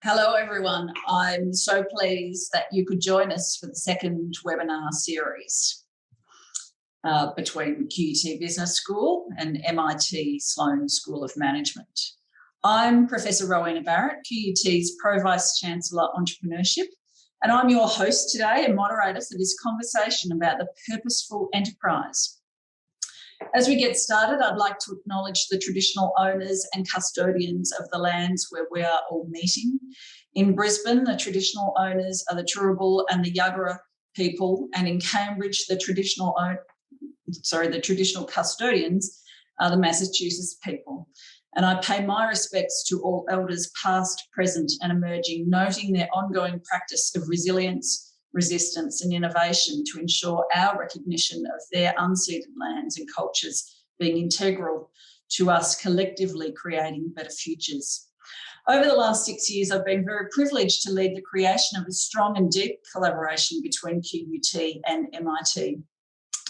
Hello, everyone. I'm so pleased that you could join us for the second webinar series between QUT Business School and MIT Sloan School of Management. I'm Professor Rowena Barrett, QUT's Pro Vice Chancellor Entrepreneurship, and I'm your host today and moderator for this conversation about the purposeful enterprise. As we get started, I'd like to acknowledge the traditional owners and custodians of the lands where we are all meeting. In Brisbane, the traditional owners are the Turrbal and the Yagara people, and in Cambridge, the traditional custodians are the Massachusetts people. And I pay my respects to all elders past, present and emerging, noting their ongoing practice of resilience, resistance and innovation to ensure our recognition of their unceded lands and cultures being integral to us collectively creating better futures. Over the last 6 years, I've been very privileged to lead the creation of a strong and deep collaboration between QUT and MIT.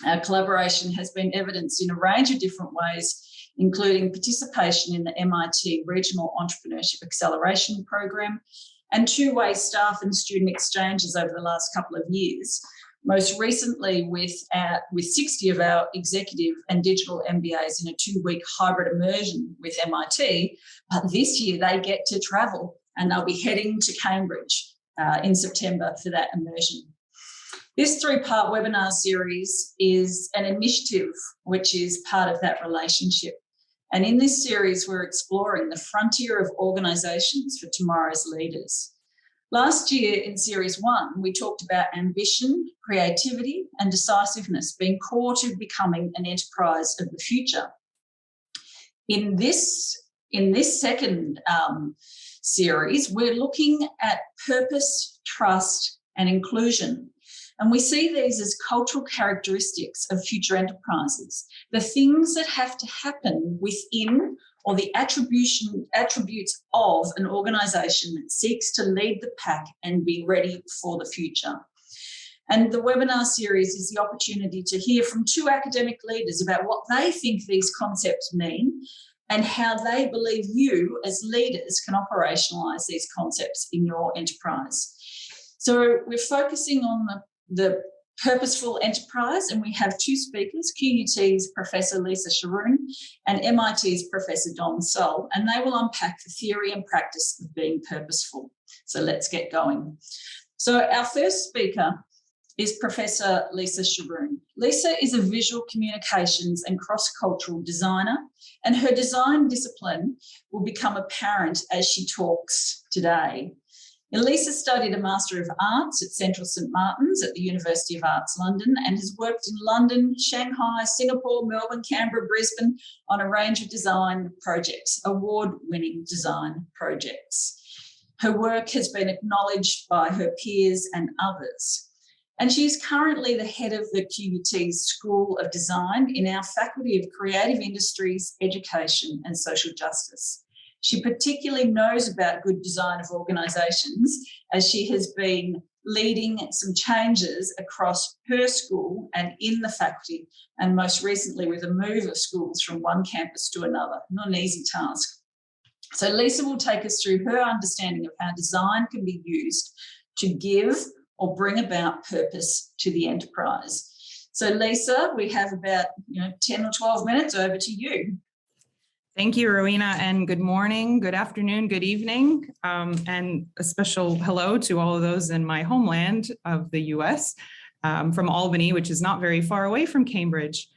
Our collaboration has been evidenced in a range of different ways, including participation in the MIT Regional Entrepreneurship Acceleration Program and two-way staff and student exchanges over the last couple of years, most recently with 60 of our executive and digital MBAs in a 2-week hybrid immersion with MIT. But this year they get to travel and they'll be heading to Cambridge in September for that immersion. This 3-part webinar series is an initiative which is part of that relationship. And in this series, we're exploring the frontier of organisations for tomorrow's leaders. Last year in Series 1, we talked about ambition, creativity and decisiveness being core to becoming an enterprise of the future. In this second series, we're looking at purpose, trust and inclusion. And we see these as cultural characteristics of future enterprises, the things that have to happen within or the attributes of an organisation that seeks to lead the pack and be ready for the future. And the webinar series is the opportunity to hear from 2 academic leaders about what they think these concepts mean and how they believe you as leaders can operationalise these concepts in your enterprise. So we're focusing on the purposeful enterprise, and we have 2 speakers, QUT's Professor Lisa Scharoun and MIT's Professor Don Sull, and they will unpack the theory and practice of being purposeful. So let's get going. So our first speaker is Professor Lisa Scharoun. Lisa is a visual communications and cross-cultural designer, and her design discipline will become apparent as she talks today. Lisa studied a Master of Arts at Central St Martin's at the University of Arts London and has worked in London, Shanghai, Singapore, Melbourne, Canberra, Brisbane on a range of design projects, award-winning design projects. Her work has been acknowledged by her peers and others. And she is currently the head of the QUT's School of Design in our Faculty of Creative Industries, Education and Social Justice. She particularly knows about good design of organisations as she has been leading some changes across her school and in the faculty, and most recently with a move of schools from one campus to another. Not an easy task. So Lisa will take us through her understanding of how design can be used to give or bring about purpose to the enterprise. So Lisa, we have about 10 or 12 minutes. Over to you. Thank you, Rowena, and good morning, good afternoon, good evening, and a special hello to all of those in my homeland of the US, from Albany, which is not very far away from Cambridge.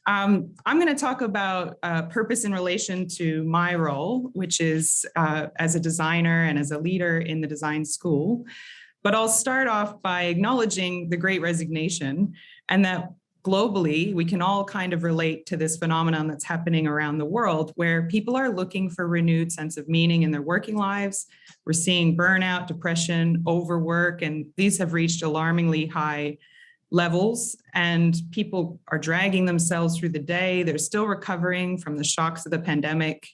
I'm going to talk about purpose in relation to my role, which is as a designer and as a leader in the design school. But I'll start off by acknowledging the Great Resignation and that globally, we can all kind of relate to this phenomenon that's happening around the world where people are looking for renewed sense of meaning in their working lives. We're seeing burnout, depression, overwork, and these have reached alarmingly high levels, and people are dragging themselves through the day. They're still recovering from the shocks of the pandemic.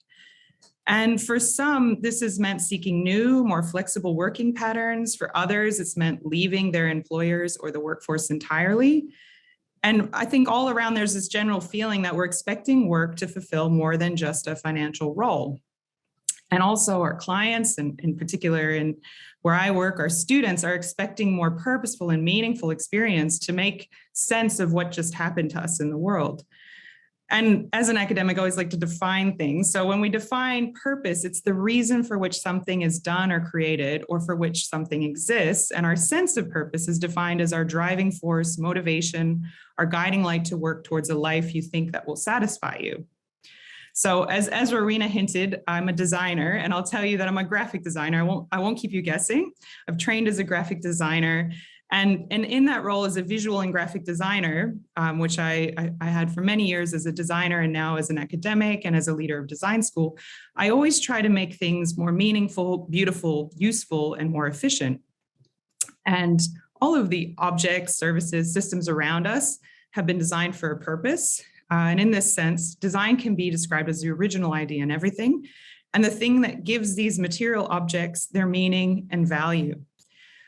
And for some, this has meant seeking new, more flexible working patterns. For others, it's meant leaving their employers or the workforce entirely. And I think all around there's this general feeling that we're expecting work to fulfill more than just a financial role. And also our clients, and in particular in where I work, our students are expecting more purposeful and meaningful experience to make sense of what just happened to us in the world. And as an academic, I always like to define things. So when we define purpose, it's the reason for which something is done or created, or for which something exists. And our sense of purpose is defined as our driving force, motivation, our guiding light to work towards a life you think that will satisfy you. So as Rowena hinted, I'm a designer, and I'll tell you that I'm a graphic designer. I won't keep you guessing. I've trained as a graphic designer. And in that role as a visual and graphic designer, which I had for many years as a designer and now as an academic and as a leader of design school, I always try to make things more meaningful, beautiful, useful, and more efficient. And all of the objects, services, systems around us have been designed for a purpose. And in this sense, design can be described as the original idea in everything, and the thing that gives these material objects their meaning and value.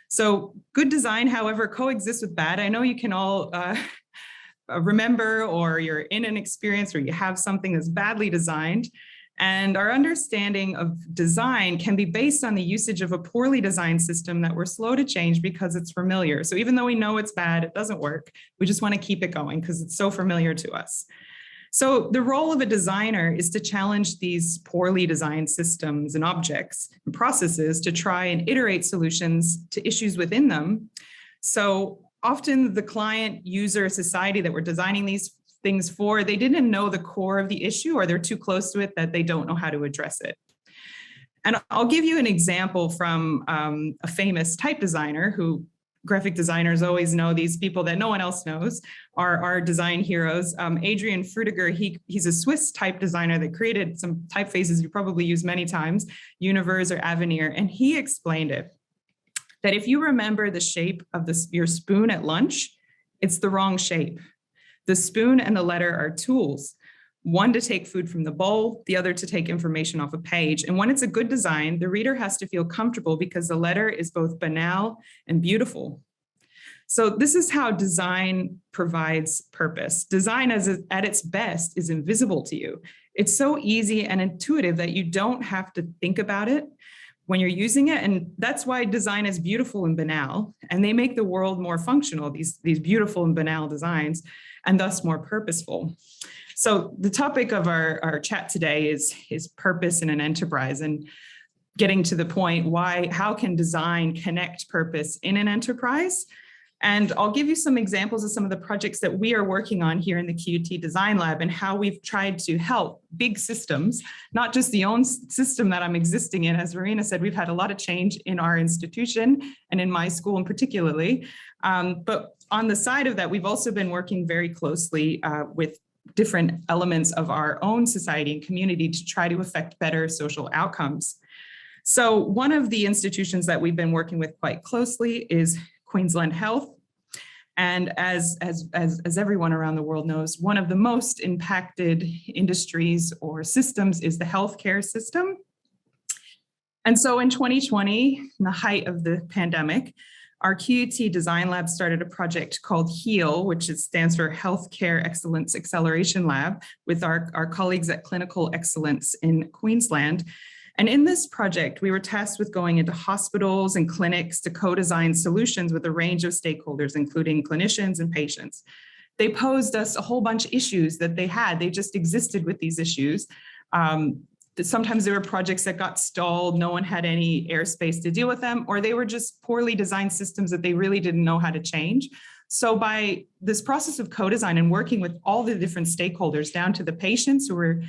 So good design, however, coexists with bad. I know you can all remember, or you're in an experience where you have something that's badly designed. And our understanding of design can be based on the usage of a poorly designed system that we're slow to change because it's familiar. So even though we know it's bad, it doesn't work, we just want to keep it going because it's so familiar to us. So the role of a designer is to challenge these poorly designed systems and objects and processes to try and iterate solutions to issues within them. So often the client, user, society that we're designing these things for, they didn't know the core of the issue, or they're too close to it that they don't know how to address it. And I'll give you an example from a famous type designer who graphic designers always know. These people that no one else knows are our design heroes. Adrian Frutiger, he's a Swiss type designer that created some typefaces you probably use many times, Univers or Avenir, and he explained it, that if you remember the shape of your spoon at lunch, it's the wrong shape. The spoon and the letter are tools, one to take food from the bowl, the other to take information off a page. And when it's a good design, the reader has to feel comfortable because the letter is both banal and beautiful. So this is how design provides purpose. Design at its best is invisible to you. It's so easy and intuitive that you don't have to think about it when you're using it. And that's why design is beautiful and banal, and they make the world more functional, these beautiful and banal designs, and thus more purposeful. So the topic of our chat today is purpose in an enterprise, and getting to the point, how can design connect purpose in an enterprise? And I'll give you some examples of some of the projects that we are working on here in the QUT Design Lab, and how we've tried to help big systems, not just the own system that I'm existing in. As Rowena said, we've had a lot of change in our institution and in my school in particularly. But on the side of that, we've also been working very closely with different elements of our own society and community to try to affect better social outcomes. So one of the institutions that we've been working with quite closely is Queensland Health. And as everyone around the world knows, one of the most impacted industries or systems is the healthcare system. And so in 2020, in the height of the pandemic, our QUT Design Lab started a project called HEAL, which stands for Healthcare Excellence Acceleration Lab, with our colleagues at Clinical Excellence in Queensland. And in this project, we were tasked with going into hospitals and clinics to co-design solutions with a range of stakeholders, including clinicians and patients. They posed us a whole bunch of issues that they had. They just existed with these issues. Sometimes there were projects that got stalled, no one had any airspace to deal with them, or they were just poorly designed systems that they really didn't know how to change. So by this process of co-design and working with all the different stakeholders, down to the patients who were,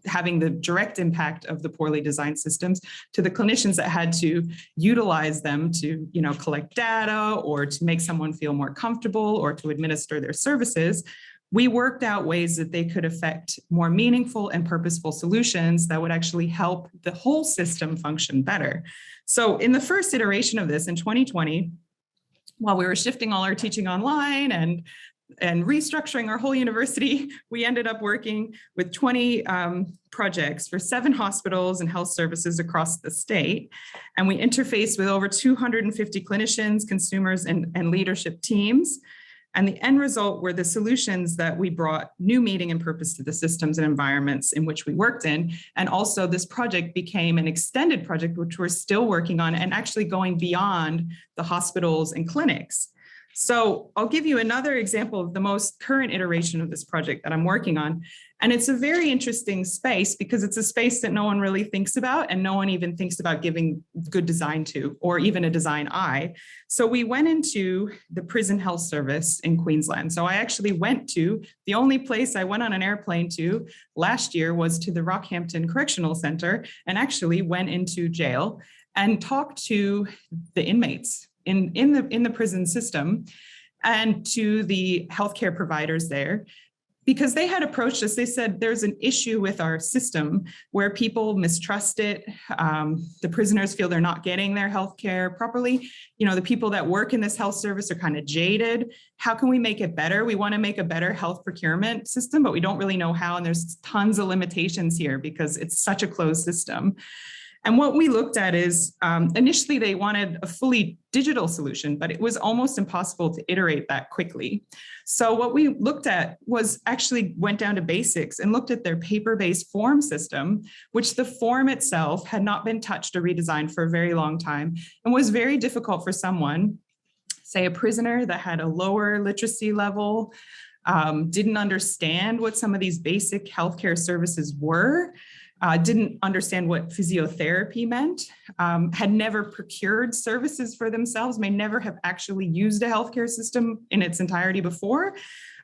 having the direct impact of the poorly designed systems, to the clinicians that had to utilize them to, collect data or to make someone feel more comfortable or to administer their services, we worked out ways that they could affect more meaningful and purposeful solutions that would actually help the whole system function better. So in the first iteration of this in 2020, while we were shifting all our teaching online and restructuring our whole university, we ended up working with 20 projects for 7 hospitals and health services across the state. And we interfaced with over 250 clinicians, consumers, and leadership teams. And the end result were the solutions that we brought new meaning and purpose to the systems and environments in which we worked in. And also this project became an extended project, which we're still working on and actually going beyond the hospitals and clinics. So I'll give you another example of the most current iteration of this project that I'm working on. And it's a very interesting space because it's a space that no one really thinks about and no one even thinks about giving good design to, or even a design eye. So we went into the prison health service in Queensland. So I actually went to, the only place I went on an airplane to last year was to the Rockhampton Correctional Center, and actually went into jail and talked to the inmates in the prison system and to the healthcare providers there, because they had approached us. They said there's an issue with our system where people mistrust it. The prisoners feel they're not getting their healthcare properly. You know, the people that work in this health service are kind of jaded. How can we make it better? We want to make a better health procurement system, but we don't really know how. And there's tons of limitations here because it's such a closed system. And what we looked at is initially they wanted a fully digital solution, but it was almost impossible to iterate that quickly. So what we looked at was actually went down to basics and looked at their paper-based form system, which the form itself had not been touched or redesigned for a very long time and was very difficult for someone, say a prisoner that had a lower literacy level, didn't understand what some of these basic healthcare services were, didn't understand what physiotherapy meant, had never procured services for themselves, may never have actually used a healthcare system in its entirety before,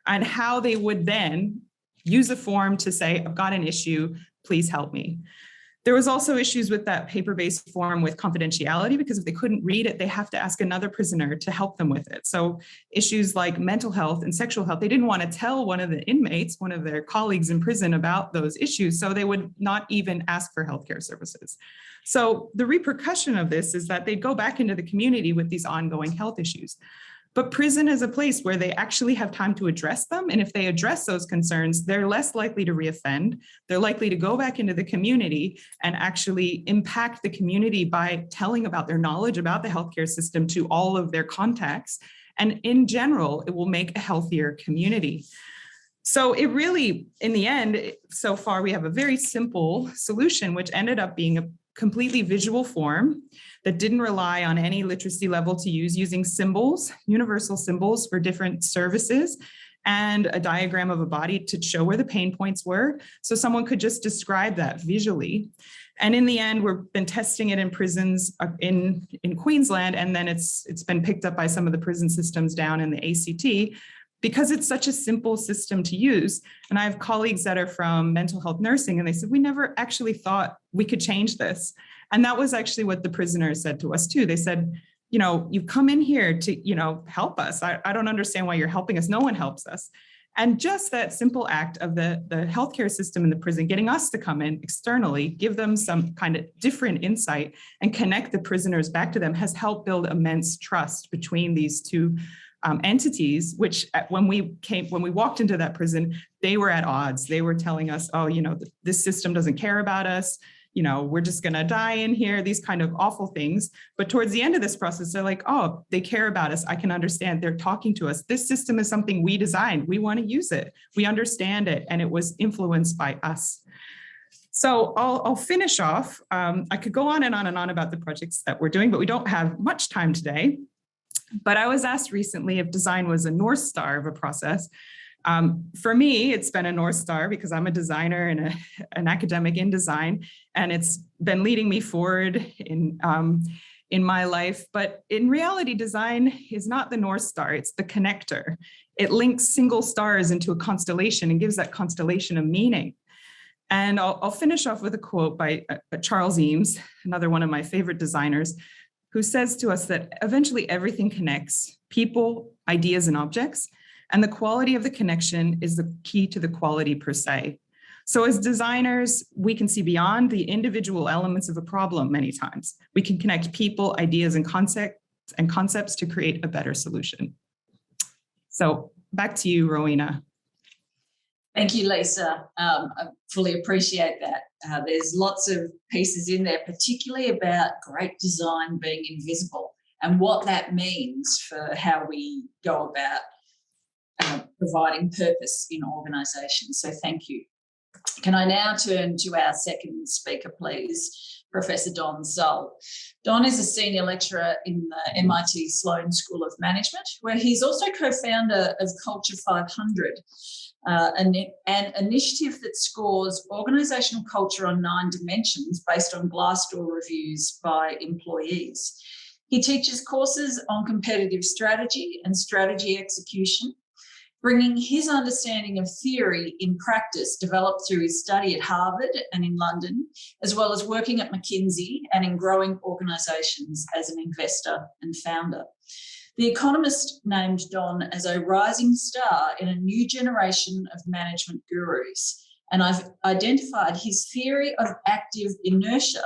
and how they would then use a form to say, I've got an issue, please help me. There was also issues with that paper-based form with confidentiality, because if they couldn't read it, they have to ask another prisoner to help them with it. So issues like mental health and sexual health, they didn't want to tell one of the inmates, one of their colleagues in prison about those issues, so they would not even ask for healthcare services. So the repercussion of this is that they'd go back into the community with these ongoing health issues. But prison is a place where they actually have time to address them. And if they address those concerns, they're less likely to reoffend. They're likely to go back into the community and actually impact the community by telling about their knowledge about the healthcare system to all of their contacts. And in general, it will make a healthier community. So it really, in the end, so far, we have a very simple solution, which ended up being a completely visual form that didn't rely on any literacy level to use, using symbols, universal symbols for different services, and a diagram of a body to show where the pain points were. So someone could just describe that visually. And in the end, we've been testing it in prisons in Queensland, and then it's been picked up by some of the prison systems down in the ACT, because it's such a simple system to use. And I have colleagues that are from mental health nursing, and they said, we never actually thought we could change this. And that was actually what the prisoners said to us too. They said, you know, you've come in here to, you know, help us. I don't understand why you're helping us. No one helps us. And just that simple act of the healthcare system in the prison, getting us to come in externally, give them some kind of different insight and connect the prisoners back to them, has helped build immense trust between these two entities, which when we walked into that prison, they were at odds. They were telling us, oh, you know, this system doesn't care about us. You know, we're just going to die in here, these kind of awful things. But towards the end of this process, they're like, oh, they care about us. I can understand. They're talking to us. This system is something we designed. We want to use it. We understand it. And it was influenced by us. So I'll finish off. I could go on and on and on about the projects that we're doing, but we don't have much time today. But I was asked recently if design was a North Star of a process. For me, it's been a North Star because I'm a designer and an academic in design, and it's been leading me forward in my life. But in reality, design is not the North Star, it's the connector. It links single stars into a constellation and gives that constellation a meaning. And I'll finish off with a quote by Charles Eames, another one of my favorite designers, who says to us that eventually everything connects: people, ideas, and objects. And the quality of the connection is the key to the quality per se. So as designers, we can see beyond the individual elements of a problem many times. We can connect people, ideas, and concepts to create a better solution. So back to you, Rowena. Thank you, Lisa. I fully appreciate that. There's lots of pieces in there, particularly about great design being invisible and what that means for how we go about providing purpose in organisations. So thank you. Can I now turn to our second speaker, please, Professor Don Sull. Don is a senior lecturer in the MIT Sloan School of Management, where he's also co-founder of Culture 500, an initiative that scores organisational culture on 9 dimensions based on Glassdoor reviews by employees. He teaches courses on competitive strategy and strategy execution, bringing his understanding of theory in practice developed through his study at Harvard and in London, as well as working at McKinsey and in growing organisations as an investor and founder. The Economist named Don as a rising star in a new generation of management gurus, and I've identified his theory of active inertia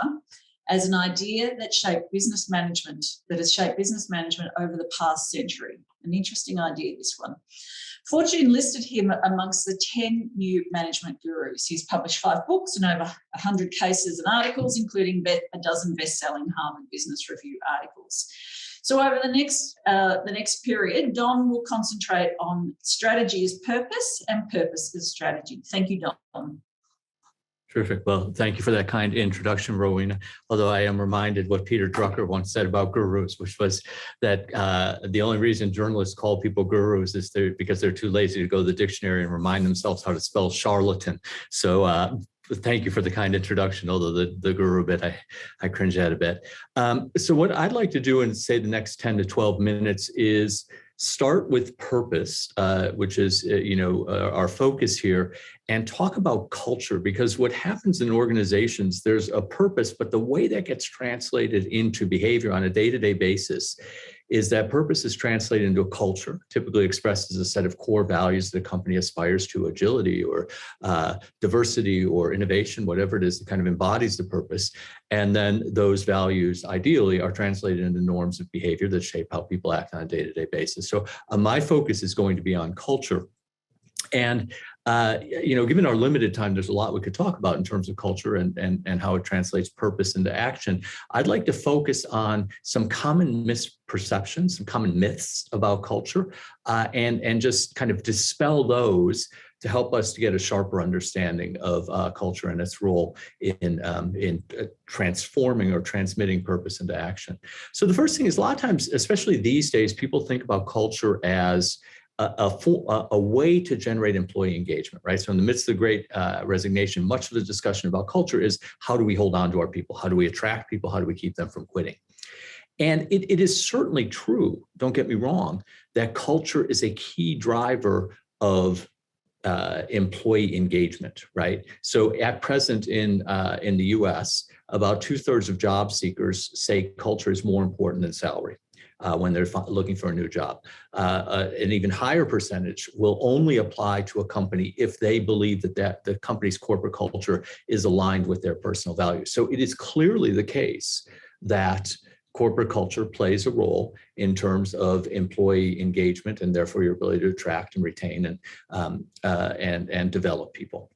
as an idea that has shaped business management over the past century. An interesting idea, this one. Fortune listed him amongst the 10 new management gurus. He's published 5 books and over 100 cases and articles, including a dozen best-selling Harvard Business Review articles. So over the next period, Don will concentrate on strategy as purpose and purpose as strategy. Thank you, Don. Terrific. Well, thank you for that kind introduction, Rowena. Although I am reminded what Peter Drucker once said about gurus, which was that the only reason journalists call people gurus is because they're too lazy to go to the dictionary and remind themselves how to spell charlatan. So thank you for the kind introduction, although the guru bit I cringe at a bit. So what I'd like to do in, say, the next 10 to 12 minutes is start with purpose, which is our focus here, and talk about culture, because what happens in organizations, there's a purpose, but the way that gets translated into behavior on a day-to-day basis is that purpose is translated into a culture, typically expressed as a set of core values that a company aspires to, agility or diversity or innovation, whatever it is that kind of embodies the purpose. And then those values ideally are translated into norms of behavior that shape how people act on a day-to-day basis. So my focus is going to be on culture. And given our limited time, there's a lot we could talk about in terms of culture and how it translates purpose into action. I'd like to focus on some common misperceptions, some common myths about culture, and just kind of dispel those to help us to get a sharper understanding of culture and its role in transforming or transmitting purpose into action. So the first thing is, a lot of times, especially these days, people think about culture as a way to generate employee engagement, right? So in the midst of the great resignation, much of the discussion about culture is how do we hold on to our people? How do we attract people? How do we keep them from quitting? And it is certainly true, don't get me wrong, that culture is a key driver of employee engagement, right? So at present in the US, about 2/3 of job seekers say culture is more important than salary. When they're looking for a new job. An even higher percentage will only apply to a company if they believe that the company's corporate culture is aligned with their personal values. So it is clearly the case that corporate culture plays a role in terms of employee engagement and therefore your ability to attract and retain and develop people.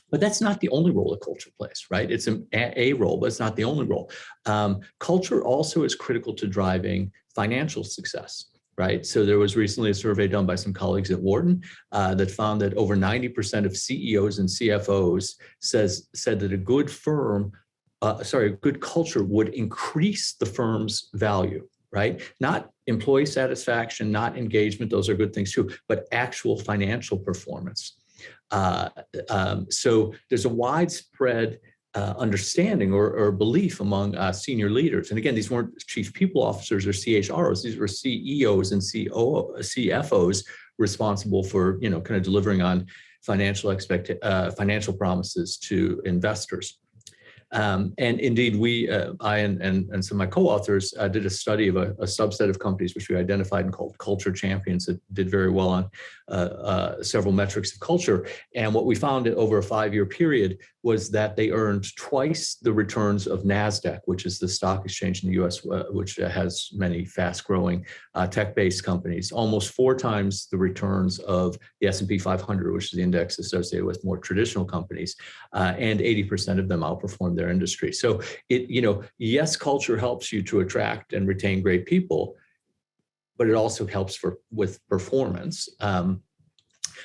But that's not the only role that culture plays, right? It's a role, but it's not the only role. Culture also is critical to driving financial success, right? So there was recently a survey done by some colleagues at Wharton that found that over 90% of CEOs and CFOs said that a good culture would increase the firm's value, right? Not employee satisfaction, not engagement, those are good things too, but actual financial performance. So there's a widespread understanding or belief among senior leaders. And again, these weren't chief people officers or CHROs, these were CEOs and CFOs responsible for, kind of delivering on financial promises to investors. And indeed, I and some of my co-authors did a study of a subset of companies which we identified and called culture champions that did very well on several metrics of culture. And what we found over a 5-year period was that they earned twice the returns of NASDAQ, which is the stock exchange in the US, which has many fast-growing tech-based companies, almost 4 times the returns of the S&P 500, which is the index associated with more traditional companies, and 80% of them outperformed their industry. So yes, culture helps you to attract and retain great people, but it also helps with performance.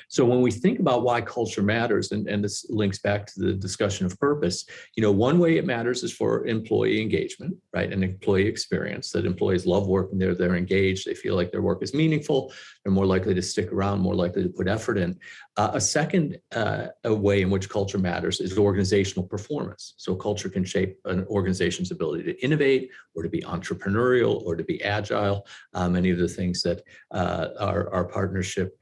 So when we think about why culture matters, and this links back to the discussion of purpose, one way it matters is for employee engagement, right? And employee experience, that employees love working there, they're engaged, they feel like their work is meaningful, they're more likely to stick around, more likely to put effort in. A second way in which culture matters is organizational performance. So culture can shape an organization's ability to innovate, or to be entrepreneurial, or to be agile, many of the things that our partnership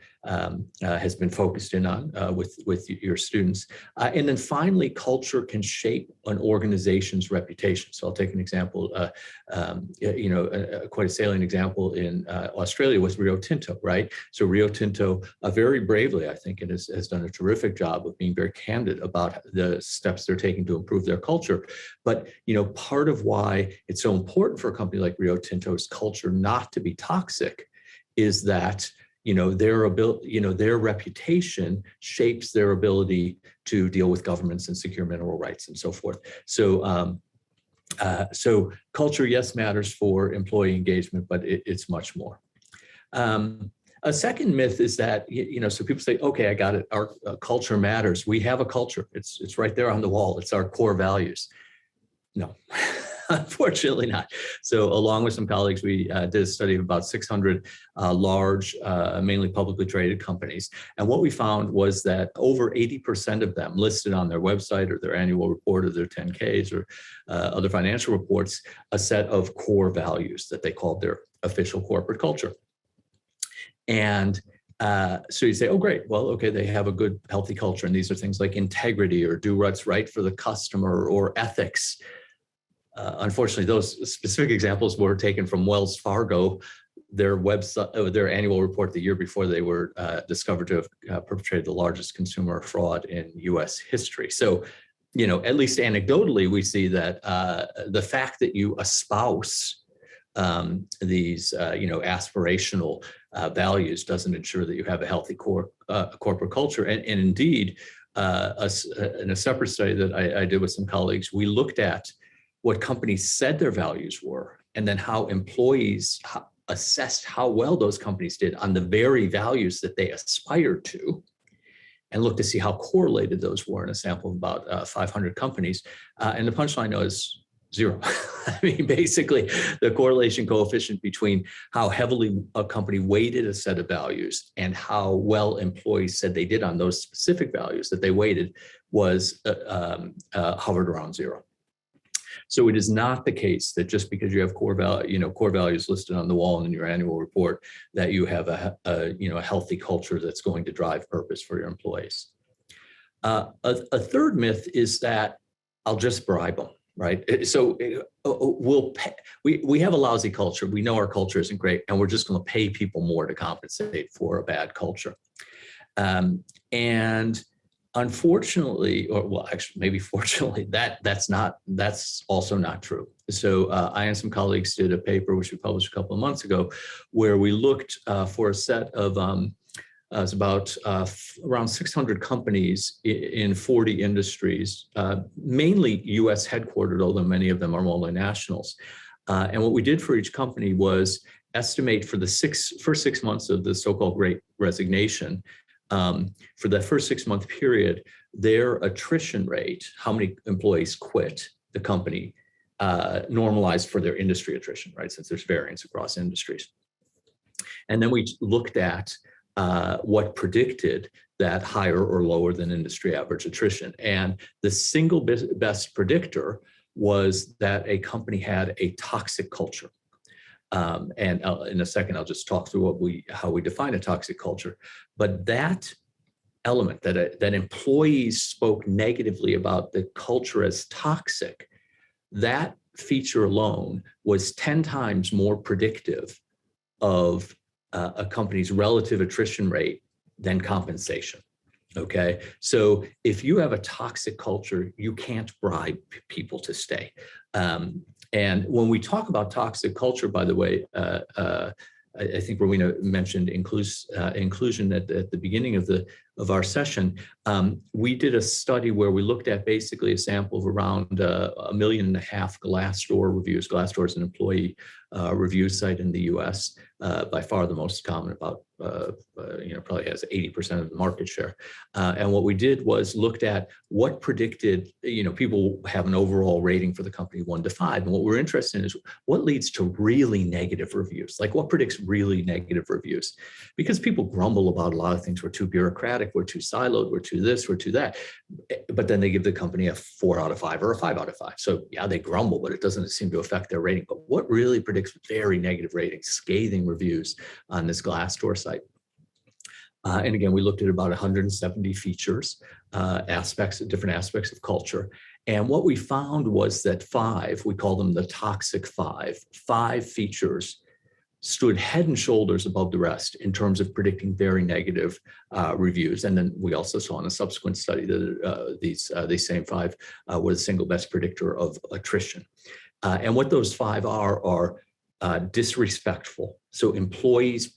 has been focused in on with your students. And then finally, culture can shape an organization's reputation. So I'll take an example, quite a salient example in Australia was Rio Tinto, right? So Rio Tinto very bravely, I think, it has done a terrific job of being very candid about the steps they're taking to improve their culture. But, part of why it's so important for a company like Rio Tinto's culture not to be toxic is that their reputation shapes their ability to deal with governments and secure mineral rights and so forth. So, so culture, yes, matters for employee engagement, but it's much more. A second myth is that, so people say, okay, I got it. Our culture matters. We have a culture. It's right there on the wall. It's our core values. No. Unfortunately not. So along with some colleagues, we did a study of about 600 large, mainly publicly traded companies. And what we found was that over 80% of them listed on their website or their annual report or their 10Ks or other financial reports, a set of core values that they called their official corporate culture. And so you say, oh, great. Well, okay, they have a good, healthy culture. And these are things like integrity or do what's right for the customer or ethics. Unfortunately, those specific examples were taken from Wells Fargo, their website, their annual report the year before they were discovered to have perpetrated the largest consumer fraud in U.S. history. So, at least anecdotally, we see that the fact that you espouse these, aspirational values doesn't ensure that you have a healthy corporate culture. And indeed, in a separate study that I did with some colleagues, we looked at what companies said their values were, and then how employees assessed how well those companies did on the very values that they aspired to, and looked to see how correlated those were in a sample of about 500 companies. And the punchline was zero. I mean, basically, the correlation coefficient between how heavily a company weighted a set of values and how well employees said they did on those specific values that they weighted was hovered around zero. So it is not the case that just because you have core values listed on the wall and in your annual report, that you have a healthy culture that's going to drive purpose for your employees. A third myth is that I'll just bribe them, right? So we'll pay, we have a lousy culture. We know our culture isn't great, and we're just going to pay people more to compensate for a bad culture. And unfortunately, or well, actually, maybe fortunately, that's also not true. So I and some colleagues did a paper, which we published a couple of months ago, where we looked for a set of, it's about around 600 companies in 40 industries, mainly US headquartered, although many of them are multinationals. And what we did for each company was estimate for the first 6 months of the so-called Great Resignation, for that first 6-month period, their attrition rate, how many employees quit the company, normalized for their industry attrition, right? Since there's variance across industries. And then we looked at what predicted that higher or lower than industry average attrition. And the single best predictor was that a company had a toxic culture. And in a second, I'll just talk through how we define a toxic culture. But that element, that employees spoke negatively about the culture as toxic, that feature alone was 10 times more predictive of a company's relative attrition rate than compensation. Okay, so if you have a toxic culture, you can't bribe people to stay. And when we talk about toxic culture, by the way, I think Rowena mentioned inclusion at the beginning of the of our session, we did a study where we looked at basically a sample of around 1.5 million Glassdoor reviews. Glassdoor is an employee review site in the US, by far the most common, about probably has 80% of the market share. And what we did was looked at what predicted, people have an overall rating for the company 1 to 5. And what we're interested in is what leads to really negative reviews, like what predicts really negative reviews, because people grumble about a lot of things. We're too bureaucratic, we're too siloed, we're too this, we're too that. But then they give the company a 4 out of 5 or a 5 out of 5. So yeah, they grumble, but it doesn't seem to affect their rating. But what really predicts very negative ratings, scathing reviews on this Glassdoor site? And again, we looked at about 170 features, different aspects of culture. And what we found was that 5, we call them the toxic 5 features stood head and shoulders above the rest in terms of predicting very negative reviews. And then we also saw in a subsequent study that these same 5 were the single best predictor of attrition. And what those 5 are disrespectful. So employees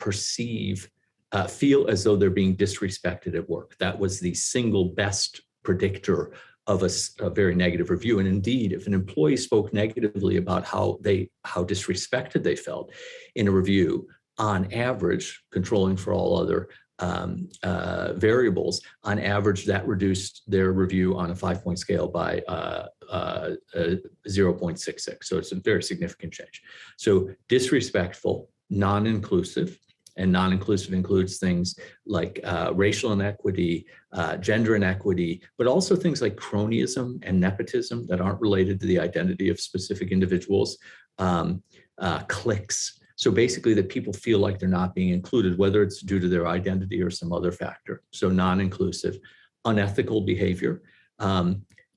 feel as though they're being disrespected at work. That was the single best predictor of a very negative review. And indeed, if an employee spoke negatively about how disrespected they felt in a review, on average, controlling for all other variables, on average, that reduced their review on a 5-point scale by 0.66. So it's a very significant change. So disrespectful, non-inclusive, and non-inclusive includes things like racial inequity, gender inequity, but also things like cronyism and nepotism that aren't related to the identity of specific individuals, cliques. So basically that people feel like they're not being included, whether it's due to their identity or some other factor. So non-inclusive, unethical behavior,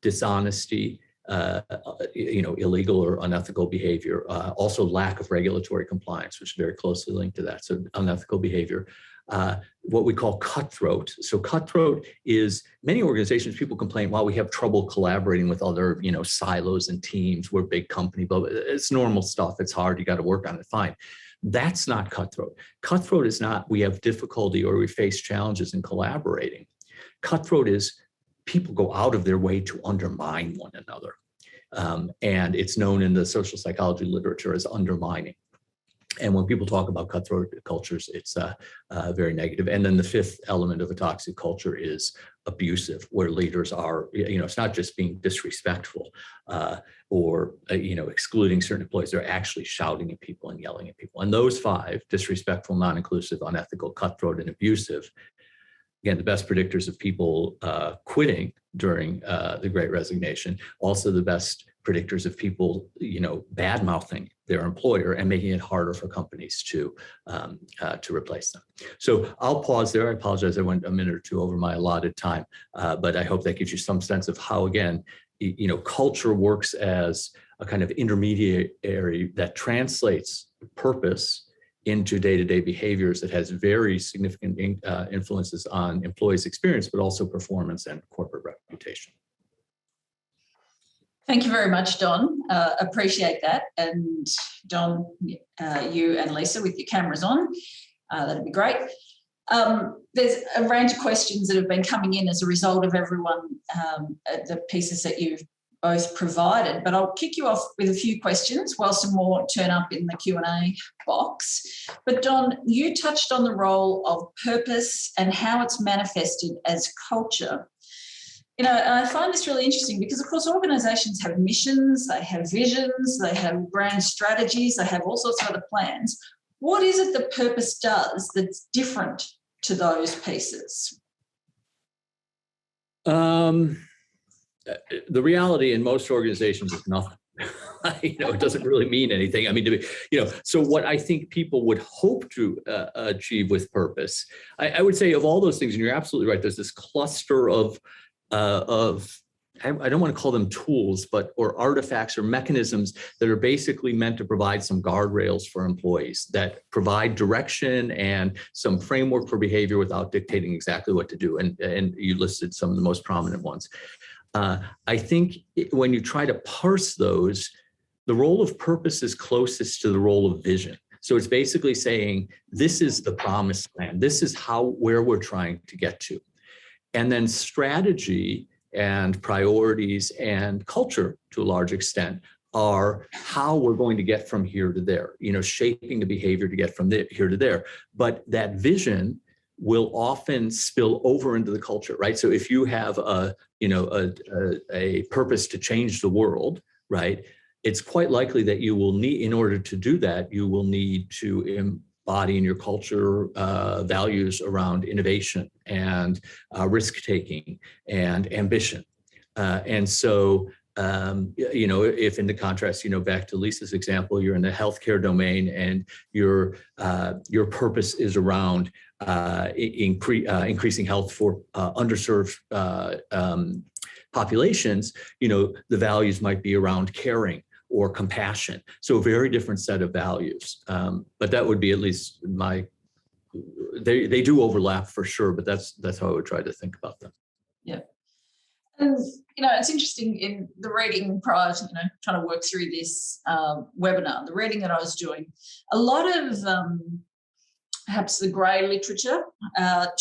dishonesty, illegal or unethical behavior, also lack of regulatory compliance, which is very closely linked to that. So unethical behavior, what we call cutthroat. So cutthroat is, many organizations, people complain, well, we have trouble collaborating with other, silos and teams. We're a big company, but it's normal stuff. It's hard. You got to work on it. Fine. That's not cutthroat. Cutthroat is not, we have difficulty or we face challenges in collaborating. Cutthroat is people go out of their way to undermine one another. And it's known in the social psychology literature as undermining. And when people talk about cutthroat cultures, it's very negative. And then the 5th element of a toxic culture is abusive, where leaders are, it's not just being disrespectful or excluding certain employees. They're actually shouting at people and yelling at people. And those 5, disrespectful, non-inclusive, unethical, cutthroat, and abusive, again, the best predictors of people quitting during the Great Resignation, also the best predictors of people, bad-mouthing their employer and making it harder for companies to replace them. So I'll pause there. I apologize, I went a minute or 2 over my allotted time, but I hope that gives you some sense of how, again, culture works as a kind of intermediary that translates purpose into day-to-day behaviors that has very significant influences on employees' experience, but also performance and corporate reputation. Thank you very much, Don. Appreciate that. And Don, you and Lisa with your cameras on, that'd be great. There's a range of questions that have been coming in as a result of everyone, the pieces that you've both provided, but I'll kick you off with a few questions while some more turn up in the Q&A box. But Don, you touched on the role of purpose and how it's manifested as culture. I find this really interesting because, of course, organisations have missions, they have visions, they have brand strategies, they have all sorts of other plans. What is it that purpose does that's different to those pieces? The reality in most organizations is nothing. It doesn't really mean anything. I mean, so what I think people would hope to achieve with purpose, I would say of all those things, and you're absolutely right, there's this cluster of I don't want to call them tools, or artifacts or mechanisms that are basically meant to provide some guardrails for employees that provide direction and some framework for behavior without dictating exactly what to do. And you listed some of the most prominent ones. I think when you try to parse those, the role of purpose is closest to the role of vision. So it's basically saying, this is the promised land. This is where we're trying to get to. And then strategy and priorities and culture, to a large extent, are how we're going to get from here to there, shaping the behavior to get from here to there. But that vision will often spill over into the culture, right? So if you have a purpose to change the world, right, it's quite likely that you will need, in order to do that, you will need to embody in your culture values around innovation and risk-taking and ambition. And so, if in the contrast, back to Lisa's example, you're in the healthcare domain and your purpose is around increasing health for underserved populations, the values might be around caring or compassion. So a very different set of values. But that would be at least they do overlap for sure, but that's how I would try to think about them. Yeah. And, it's interesting in the reading prior to, trying to work through this webinar, the reading that I was doing, a lot of perhaps the grey literature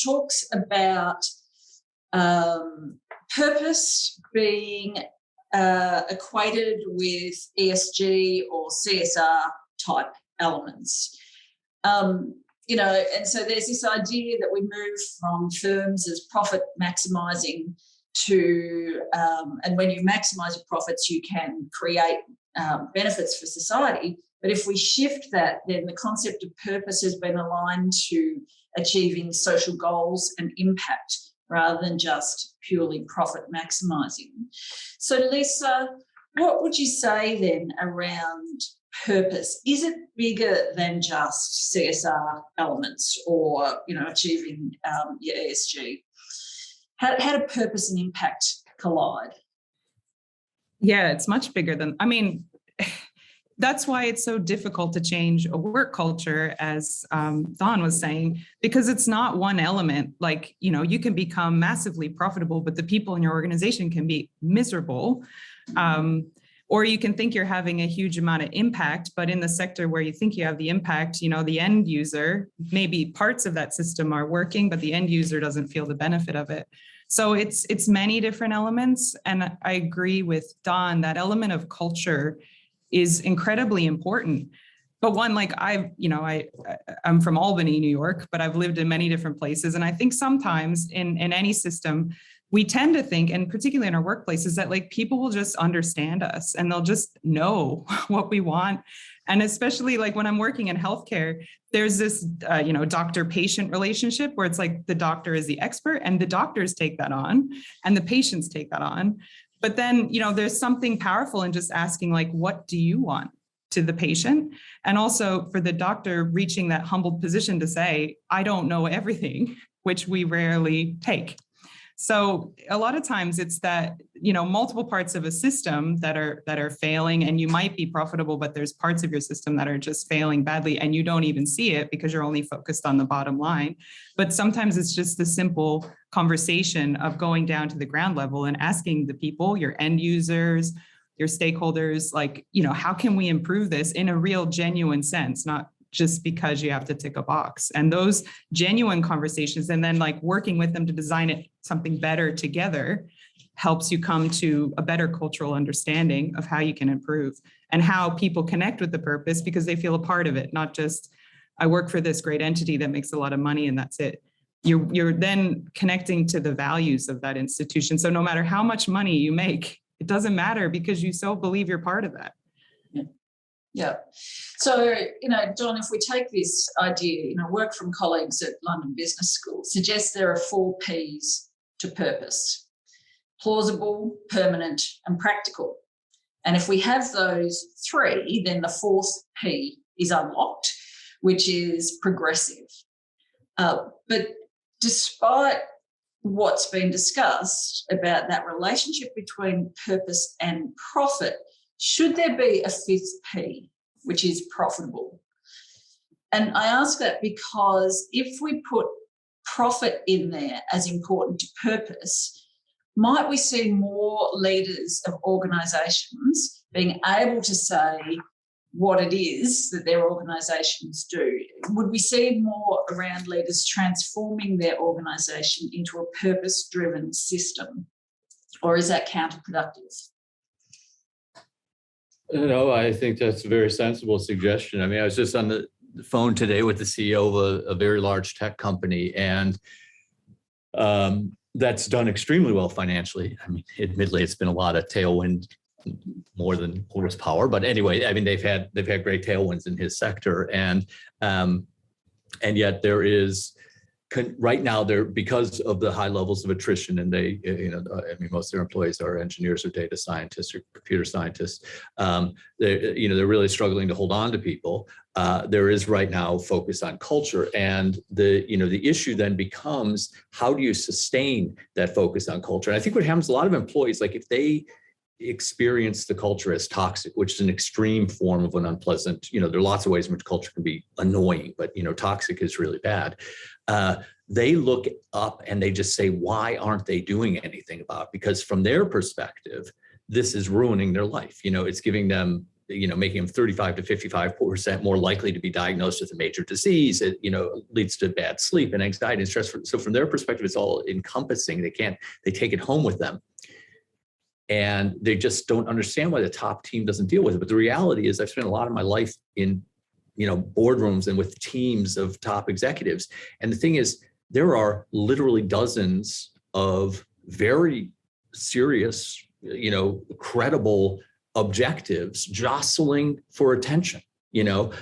talks about purpose being equated with ESG or CSR type elements. And so there's this idea that we move from firms as profit maximising to, and when you maximise your profits, you can create benefits for society. But if we shift that, then the concept of purpose has been aligned to achieving social goals and impact rather than just purely profit maximising. So, Lisa, what would you say then around purpose? Is it bigger than just CSR elements or, achieving your ESG? How do purpose and impact collide? Yeah, it's much bigger than, that's why it's so difficult to change a work culture, as Dawn was saying, because it's not one element. Like, you can become massively profitable, but the people in your organization can be miserable. Or you can think you're having a huge amount of impact, but in the sector where you think you have the impact, the end user, maybe parts of that system are working, but the end user doesn't feel the benefit of it. So it's many different elements. And I agree with Dawn, that element of culture is incredibly important. But one, like I'm from Albany, New York, but I've lived in many different places. And I think sometimes in any system, we tend to think, and particularly in our workplaces, that like people will just understand us and they'll just know what we want. And especially like when I'm working in healthcare, there's this, doctor-patient relationship where it's like the doctor is the expert and the doctors take that on and the patients take that on. But then, there's something powerful in just asking, like, what do you want to the patient? And also for the doctor reaching that humbled position to say, I don't know everything, which we rarely take. So a lot of times it's that, multiple parts of a system that are failing, and you might be profitable, but there's parts of your system that are just failing badly and you don't even see it because you're only focused on the bottom line. But sometimes it's just the simple conversation of going down to the ground level and asking the people, your end users, your stakeholders, like, how can we improve this in a real genuine sense, not just because you have to tick a box. And those genuine conversations, and then like working with them to design it something better together, helps you come to a better cultural understanding of how you can improve and how people connect with the purpose because they feel a part of it, not just, I work for this great entity that makes a lot of money and that's it. You're then connecting to the values of that institution. So no matter how much money you make, it doesn't matter because you so believe you're part of that. Yeah. So, John, if we take this idea, work from colleagues at London Business School suggests there are 4 Ps to purpose: plausible, permanent, and practical. And if we have those 3, then the 4th P is unlocked, which is progressive. But despite what's been discussed about that relationship between purpose and profit, should there be a 5th P, which is profitable? And I ask that because if we put profit in there as important to purpose, might we see more leaders of organisations being able to say, what it is that their organisations do. Would we see more around leaders transforming their organisation into a purpose-driven system, or is that counterproductive? No, I think that's a very sensible suggestion. I mean, I was just on the phone today with the CEO of a very large tech company, and that's done extremely well financially. I mean, admittedly, it's been a lot of tailwind, more than horsepower, but anyway, I mean, they've had great tailwinds in his sector, and yet there is right now there, because of the high levels of attrition, and they, I mean, most of their employees are engineers or data scientists or computer scientists. They're really struggling to hold on to people. There is right now focus on culture, and the issue then becomes, how do you sustain that focus on culture? And I think what happens, a lot of employees, like if they experience the culture as toxic, which is an extreme form of an unpleasant, there are lots of ways in which culture can be annoying, but toxic is really bad. They look up and they just say, why aren't they doing anything about it? Because from their perspective, this is ruining their life. It's giving them, making them 35 to 55% more likely to be diagnosed with a major disease. It, leads to bad sleep and anxiety and stress. So from their perspective, it's all encompassing. They take it home with them. And they just don't understand why the top team doesn't deal with it. But the reality is, I've spent a lot of my life in, boardrooms and with teams of top executives. And the thing is, there are literally dozens of very serious, credible objectives jostling for attention.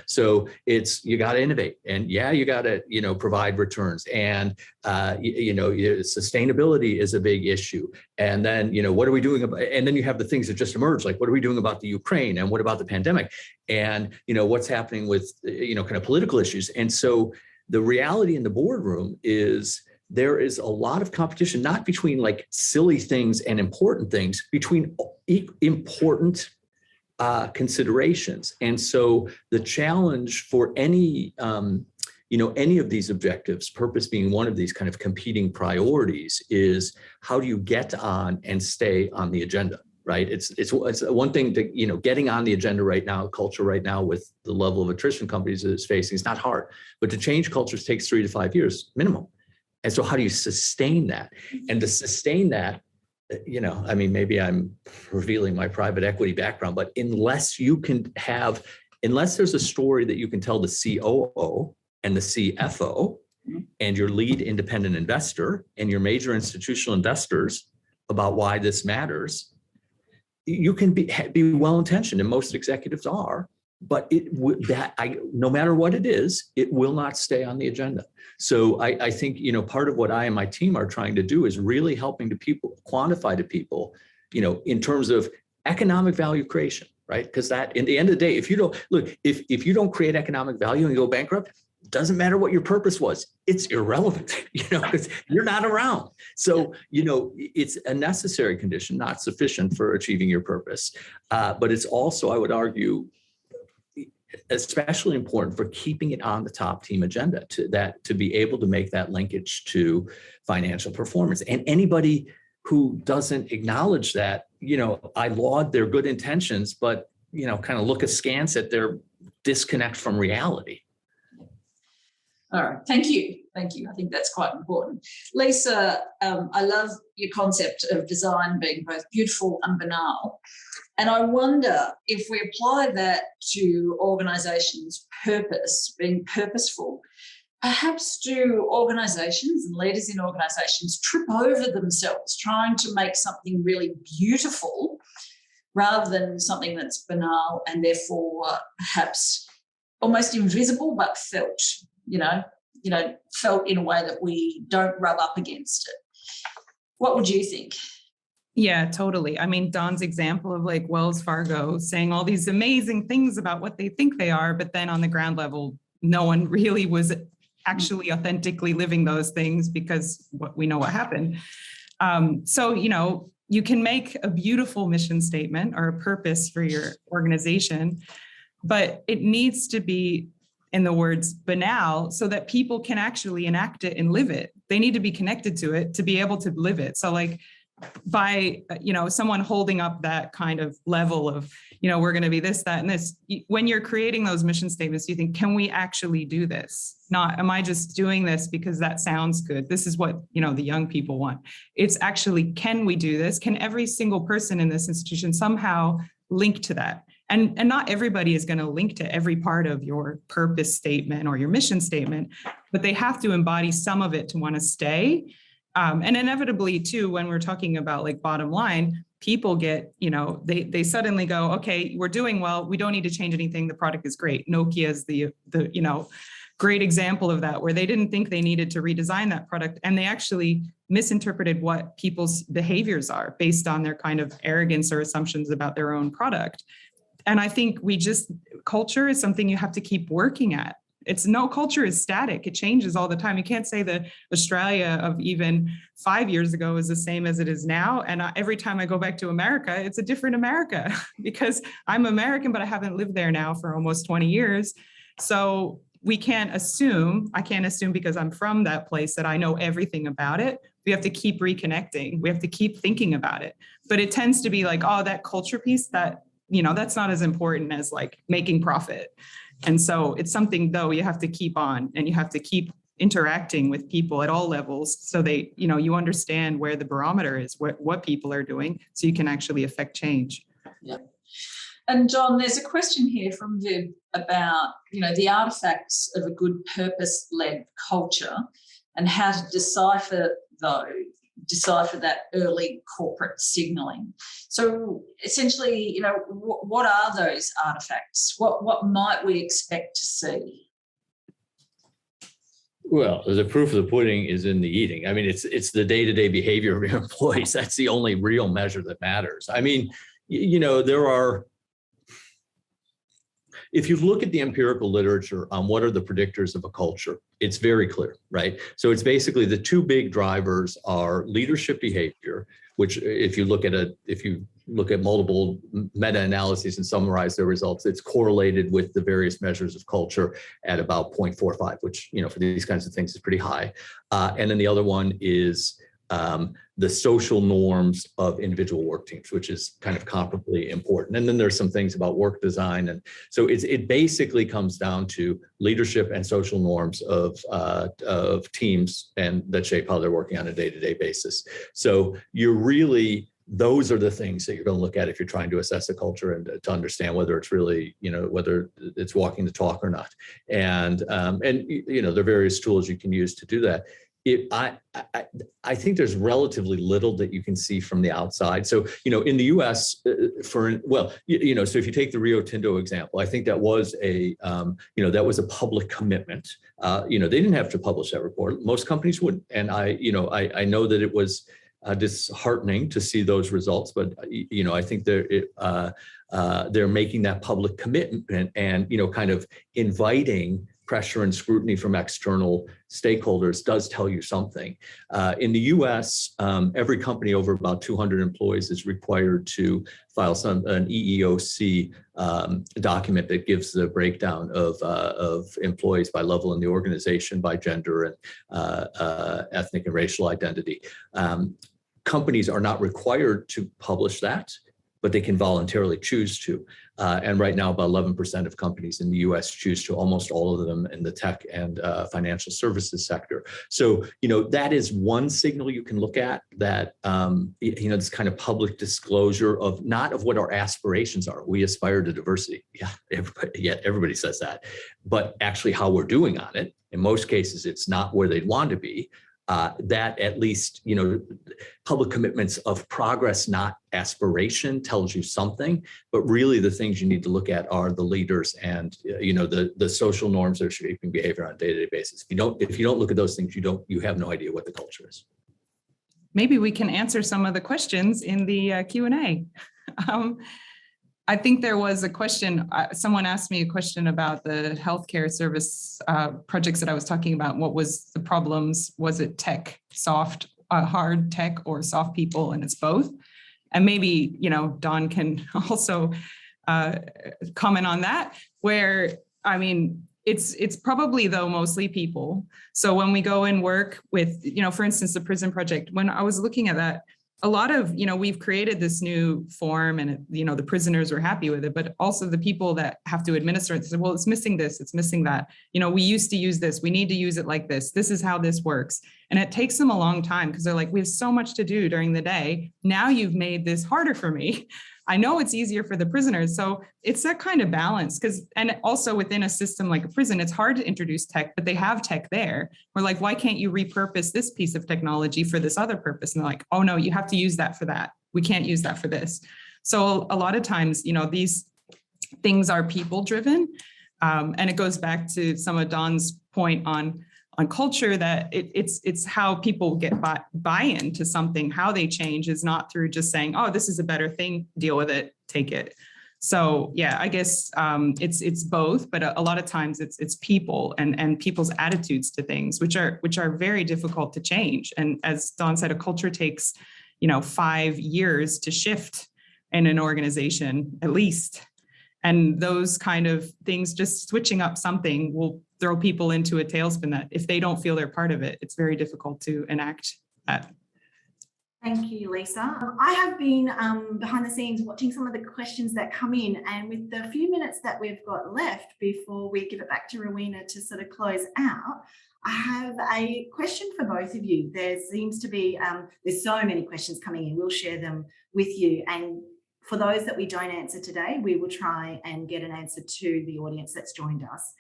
So it's, you got to innovate, and you got to, provide returns, and, sustainability is a big issue. And then, what are we doing about, and then you have the things that just emerged, like, what are we doing about the Ukraine, and what about the pandemic, and, what's happening with, kind of political issues. And so the reality in the boardroom is, there is a lot of competition, not between like silly things and important things, between important considerations. And so the challenge for any of these objectives, purpose being one of these kind of competing priorities, is how do you get on and stay on the agenda, right? It's one thing to, getting on the agenda right now, culture right now with the level of attrition companies is facing, it's not hard, but to change cultures takes 3 to 5 years minimum. And so how do you sustain that? And to sustain that, I mean, maybe I'm revealing my private equity background, but unless there's a story that you can tell the COO and the CFO and your lead independent investor and your major institutional investors about why this matters, you can be well-intentioned, and most executives are, but no matter what it is, it will not stay on the agenda. So I think, part of what I and my team are trying to do is really helping quantify to people, in terms of economic value creation, right? Because that, in the end of the day, if you don't create economic value and you go bankrupt, it doesn't matter what your purpose was, it's irrelevant, because you're not around. So, it's a necessary condition, not sufficient for achieving your purpose. But it's also, I would argue, especially important for keeping it on the top team agenda, to be able to make that linkage to financial performance. And anybody who doesn't acknowledge that, I laud their good intentions, but, kind of look askance at their disconnect from reality. All right, thank you. I think that's quite important. Lisa, I love your concept of design being both beautiful and banal. And I wonder if we apply that to organisations' purpose, being purposeful, perhaps do organisations and leaders in organisations trip over themselves trying to make something really beautiful rather than something that's banal and therefore perhaps almost invisible but felt, felt in a way that we don't rub up against it. What would you think? Yeah, totally. I mean, Don's example of like Wells Fargo saying all these amazing things about what they think they are, but then on the ground level, no one really was actually authentically living those things, because we know what happened. So, you can make a beautiful mission statement or a purpose for your organization, but it needs to be, in the words, banal, so that people can actually enact it and live it. They need to be connected to it to be able to live it. So like, by, someone holding up that kind of level of, we're going to be this, that, and this. When you're creating those mission statements, you think, can we actually do this? Not, am I just doing this because that sounds good? This is what, the young people want. It's actually, can we do this? Can every single person in this institution somehow link to that? And not everybody is going to link to every part of your purpose statement or your mission statement, but they have to embody some of it to want to stay. And inevitably, too, when we're talking about like bottom line, people get, they suddenly go, okay, we're doing well. We don't need to change anything. The product is great. Nokia is the great example of that, where they didn't think they needed to redesign that product. And they actually misinterpreted what people's behaviors are based on their kind of arrogance or assumptions about their own product. And I think culture is something you have to keep working at. Culture is static. It changes all the time. You can't say that Australia of even 5 years ago is the same as it is now. And every time I go back to America, it's a different America because I'm American, but I haven't lived there now for almost 20 years. So I can't assume because I'm from that place that I know everything about it. We have to keep reconnecting. We have to keep thinking about it. But it tends to be like, oh, that culture piece, that, that's not as important as like making profit. And so it's something, though, you have to keep on, and you have to keep interacting with people at all levels so they, you understand where the barometer is, what people are doing, so you can actually affect change. Yeah. And John, there's a question here from Viv about, the artifacts of a good purpose-led culture and how to decipher that early corporate signalling. So essentially, what are those artifacts? What might we expect to see? Well, the proof of the pudding is in the eating. I mean, it's the day-to-day behavior of your employees. That's the only real measure that matters. I mean, if you look at the empirical literature on what are the predictors of a culture, it's very clear, right? So it's basically the two big drivers are leadership behavior, which if you look at multiple meta-analyses and summarize their results, it's correlated with the various measures of culture at about 0.45, which, for these kinds of things is pretty high. And then the other one is the social norms of individual work teams, which is kind of comparably important. And then there's some things about work design. And so it basically comes down to leadership and social norms of teams and that shape how they're working on a day-to-day basis. So those are the things that you're going to look at if you're trying to assess a culture and to understand whether it's really, whether it's walking the talk or not. And there are various tools you can use to do that. I think there's relatively little that you can see from the outside. So, in the U.S., so if you take the Rio Tinto example, I think that was a public commitment. They didn't have to publish that report. Most companies wouldn't. And I know that it was disheartening to see those results, but I think they're making that public commitment and kind of inviting pressure and scrutiny from external stakeholders does tell you something. In the US, every company over about 200 employees is required to file an EEOC document that gives the breakdown of employees by level in the organization, by gender and ethnic and racial identity. Companies are not required to publish that, but they can voluntarily choose to. And right now, about 11% of companies in the US choose to, almost all of them in the tech and financial services sector. So, that is one signal you can look at, that, this kind of public disclosure of not of what our aspirations are. We aspire to diversity. Yeah, everybody says that. But actually how we're doing on it, in most cases, it's not where they'd want to be. That at least, public commitments of progress, not aspiration, tells you something. But really the things you need to look at are the leaders and, the social norms that are shaping behavior on a day-to-day basis. If you don't look at those things, you have no idea what the culture is. Maybe we can answer some of the questions in the Q&A. I think there was a question, someone asked me a question about the healthcare service projects that I was talking about. What was the problems? Was it tech, soft, hard tech, or soft people? And it's both. And maybe, Don can also comment on that, where, it's probably, though, mostly people. So when we go and work with, for instance, the prison project, when I was looking at that, a lot of, we've created this new form and, the prisoners are happy with it, but also the people that have to administer it say, well, it's missing this, it's missing that. We used to use this, we need to use it like this. This is how this works. And it takes them a long time because they're like, we have so much to do during the day. Now you've made this harder for me. I know it's easier for the prisoners. So it's that kind of balance and also within a system like a prison, it's hard to introduce tech, but they have tech there. We're like, why can't you repurpose this piece of technology for this other purpose? And they're like, oh no, you have to use that for that. We can't use that for this. So a lot of times, these things are people driven. And it goes back to some of Don's point on culture, that it's how people get buy-in to something, how they change is not through just saying, oh, this is a better thing, deal with it, take it. So yeah, I guess it's both, but a lot of times it's people and people's attitudes to things, which are very difficult to change. And as Don said, a culture takes 5 years to shift in an organization at least. And those kind of things, just switching up something will throw people into a tailspin that if they don't feel they're part of it, it's very difficult to enact that. Thank you, Lisa. I have been behind the scenes watching some of the questions that come in, and with the few minutes that we've got left before we give it back to Rowena to sort of close out, I have a question for both of you. There seems to be, there's so many questions coming in. We'll share them with you, and for those that we don't answer today, we will try and get an answer to the audience that's joined us.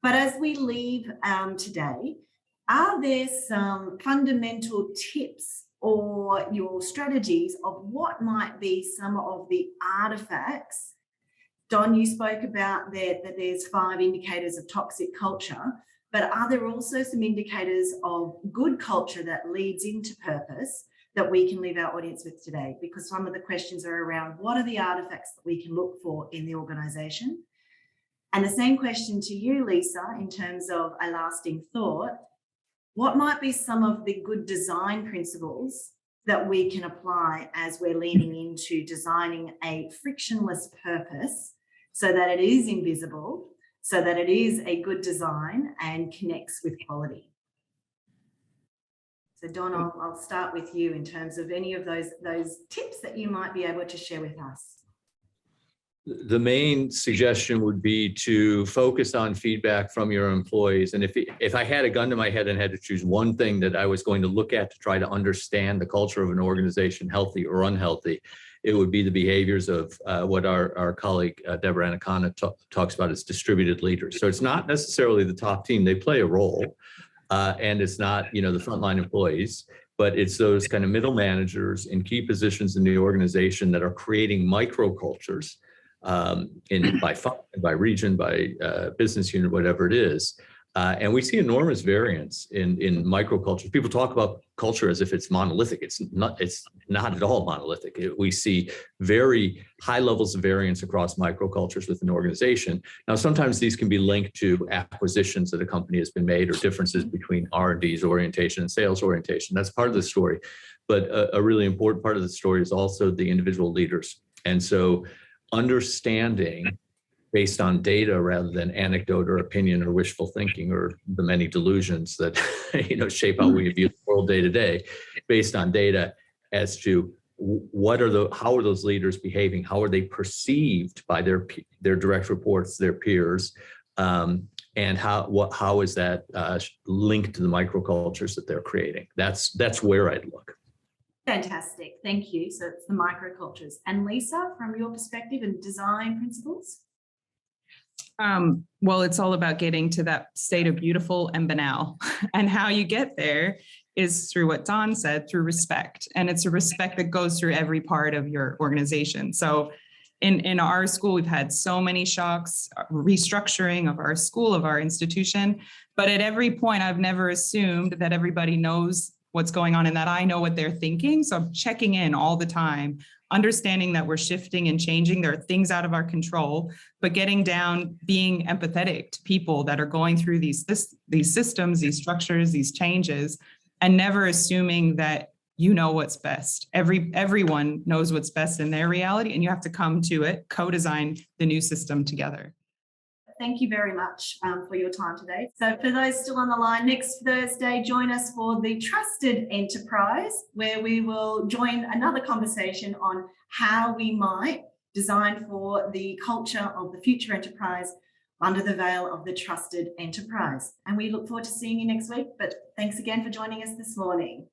But as we leave today, are there some fundamental tips or your strategies of what might be some of the artifacts? Don, you spoke about that there's 5 indicators of toxic culture, but are there also some indicators of good culture that leads into purpose that we can leave our audience with today? Because some of the questions are around what are the artifacts that we can look for in the organisation? And the same question to you, Lisa, in terms of a lasting thought, what might be some of the good design principles that we can apply as we're leaning into designing a frictionless purpose so that it is invisible, so that it is a good design and connects with quality? So Don, I'll start with you in terms of any of those tips that you might be able to share with us. The main suggestion would be to focus on feedback from your employees. And if I had a gun to my head and had to choose one thing that I was going to look at to try to understand the culture of an organization, healthy or unhealthy, it would be the behaviors of what our colleague Deborah Anacona talks about as distributed leaders. So it's not necessarily the top team. They play a role. And it's not, the frontline employees, but it's those kind of middle managers in key positions in the organization that are creating microcultures by region, by business unit, whatever it is. And we see enormous variance in microculture. People talk about culture as if it's monolithic. It's not at all monolithic. We see very high levels of variance across microcultures within an organization. Now, sometimes these can be linked to acquisitions that a company has been made or differences between R&D's orientation and sales orientation. That's part of the story. But a really important part of the story is also the individual leaders. And so understanding based on data rather than anecdote or opinion or wishful thinking or the many delusions that shape how we view the world day to day, based on data as to how are those leaders behaving, how are they perceived by their direct reports, their peers, and how is that linked to the microcultures that they're creating. That's where I'd look. Fantastic, thank you. So it's the microcultures. And Lisa, from your perspective and design principles? Well, it's all about getting to that state of beautiful and banal. And how you get there is through what Don said, through respect. And it's a respect that goes through every part of your organization. So in our school, we've had so many shocks, restructuring of our school, of our institution. But at every point, I've never assumed that everybody knows what's going on and that I know what they're thinking. So I'm checking in all the time, understanding that we're shifting and changing. There are things out of our control, but getting down, being empathetic to people that are going through these systems, these structures, these changes, and never assuming that you know what's best. Everyone knows what's best in their reality, and you have to come to it, co-design the new system together. thank you very much for your time today. So for those still on the line, next Thursday, join us for the Trusted Enterprise, where we will join another conversation on how we might design for the culture of the future enterprise under the veil of the Trusted Enterprise. And we look forward to seeing you next week. But thanks again for joining us this morning.